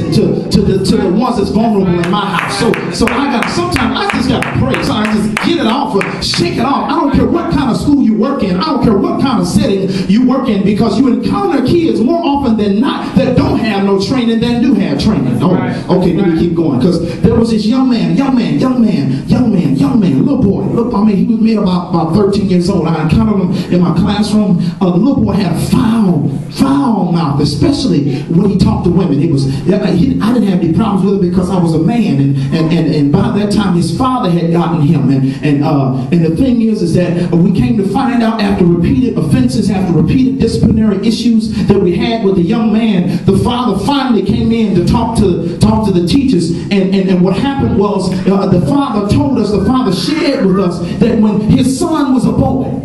blessing to the ones that's vulnerable in my house. So sometimes I just gotta pray. So I just get it off or shake it off. I don't care what kind of school you work in. I don't care what kind of setting you work in, because you encounter kids more often than not that don't have no training than do have training. Oh, okay, let me keep going. Because there was this young man, little boy. He was maybe about 13 years old. I encountered him in my classroom. The little boy had a foul mouth, especially when he talked to women. I didn't have any problems with it because I was a man, and by that time his father had gotten him. And the thing is that we came to find out after repeated offenses, after repeated disciplinary issues that we had with the young man, the father finally came in to talk to the teachers. And what happened was the father told us, the father shared with us that when his son was a boy,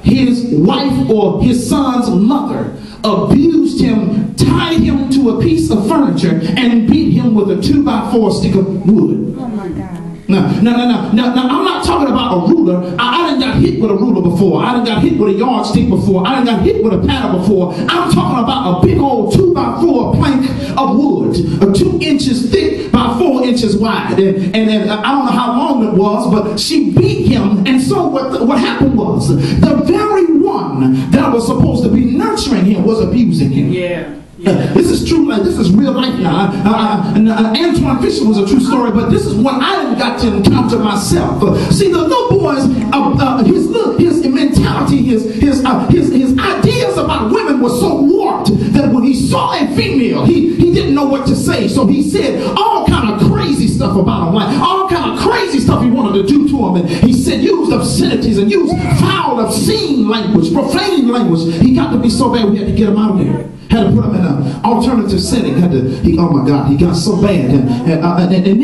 his wife or his son's mother abused him, tied him to a piece of furniture, and beat him with a 2x4 stick of wood. Oh my God. Now, I'm not talking about a ruler. I done got hit with a ruler before. I done got hit with a yardstick before. I done got hit with a paddle before. I'm talking about a big old 2x4 plank of wood, 2 inches thick by 4 inches wide. And I don't know how long it was, but she beat him. And so what happened was, the very one that was supposed to be nurturing him was abusing him. Yeah. This is true. This is real life now. Antoine Fisher was a true story, but this is one I didn't got to encounter myself. See, the little boy's his mentality, his ideas about women were so warped that when he saw a female, he didn't know what to say. So he said all kind of crazy stuff about him, like all kind of crazy stuff he wanted to do to him. And he said used obscenities and used foul, obscene language, profane language. He got to be so bad we had to get him out of there. Had to put him in an alternative setting. Oh my God, he got so bad. And then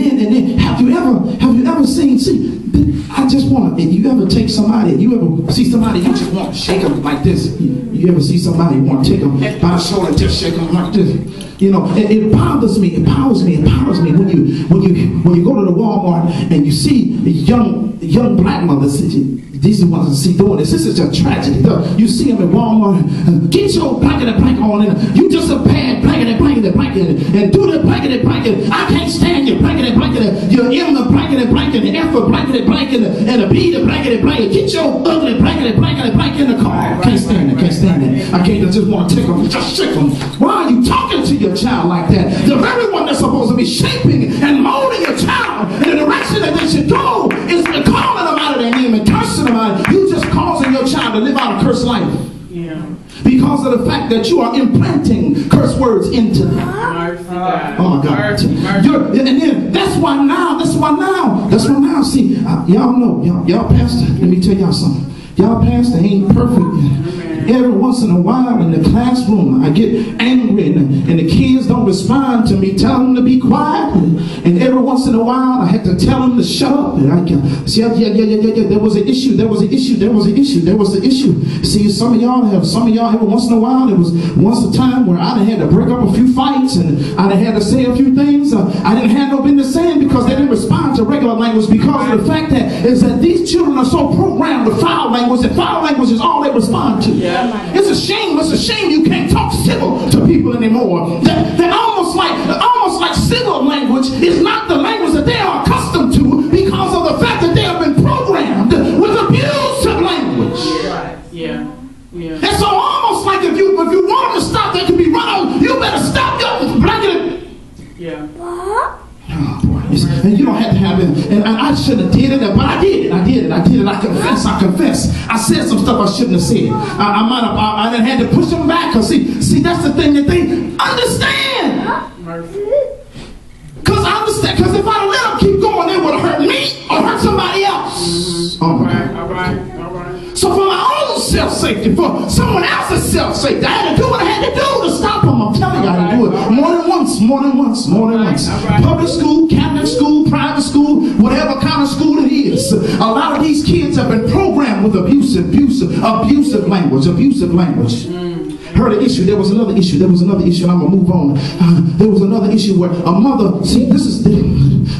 have you ever seen? See, I just want to. You ever take somebody? You ever see somebody? You just want to shake them like this. You ever see somebody you want to take them by the shoulder and just shake them like this? You know, it bothers me. It powers me when you go to the Walmart and you see young black mothers. These are the ones that see doing this. This is a tragedy. You see them at Walmart. Get your blanket on, and you just a bad blanket, and do the blanket. I can't stand your blanket. Your M the blanket, the F for blanket, and the B the blanket. Get your ugly blanket in the car. Can't stand it. I just want to take them, just shake them. Why are you talking to your child like that? The very one that's supposed to be shaping and molding your child in the direction that they should go is calling them out of their name and cursing them out. You just causing your child to live out a cursed life. Yeah. Because of the fact that you are implanting curse words into them. Oh my God. And then that's why now, see, y'all know, y'all pastor, let me tell y'all something. Y'all pastor ain't perfect. Every once in a while in the classroom, I get angry and the kids don't respond to me, tell them to be quiet. And every once in a while, I had to tell them to shut up. And I can see, there was an issue. See, some of y'all, every once in a while, there was once a time where I had to break up a few fights and I had to say a few things I didn't have no business saying because they didn't respond to regular language, because of the fact that these children are so programmed with foul language, that foul language is all they respond to. Yeah. It's a shame you can't talk civil to people anymore. That almost like civil language is not the language that they are accustomed to, because of the fact that they have been programmed with abusive language. Yeah. And so almost like if you want them to stop, they can be run over. You better stop your blanket. Yeah. Oh, boy. And you don't have to have it. And I shouldn't have did it, but I did it. I confess. I said some stuff I shouldn't have said. I done had to push them back. Cause see, that's the thing that they understand. Cause I understand. Cause if I let them keep going, they would have hurt me or hurt somebody else. All right. So for my own self-safety, for someone else's self-safety, I had to do what I had to do to stop them. I'm telling you, I had to do it more than once. Public school, Catholic school, private school, whatever kind of school it is. A lot of these kids have been programmed with abusive language. Heard an issue. There was another issue, and I'm gonna move on. There was another issue where a mother. See, this is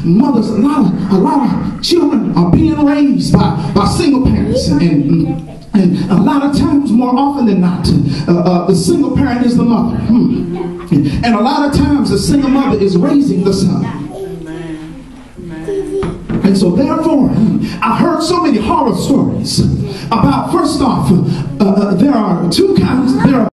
mothers. A lot of children are being raised by single parents, and And a lot of times, more often than not, the single parent is the mother. And a lot of times, the single mother is raising the son. And so therefore, I heard so many horror stories about, first off, there are two kinds. There are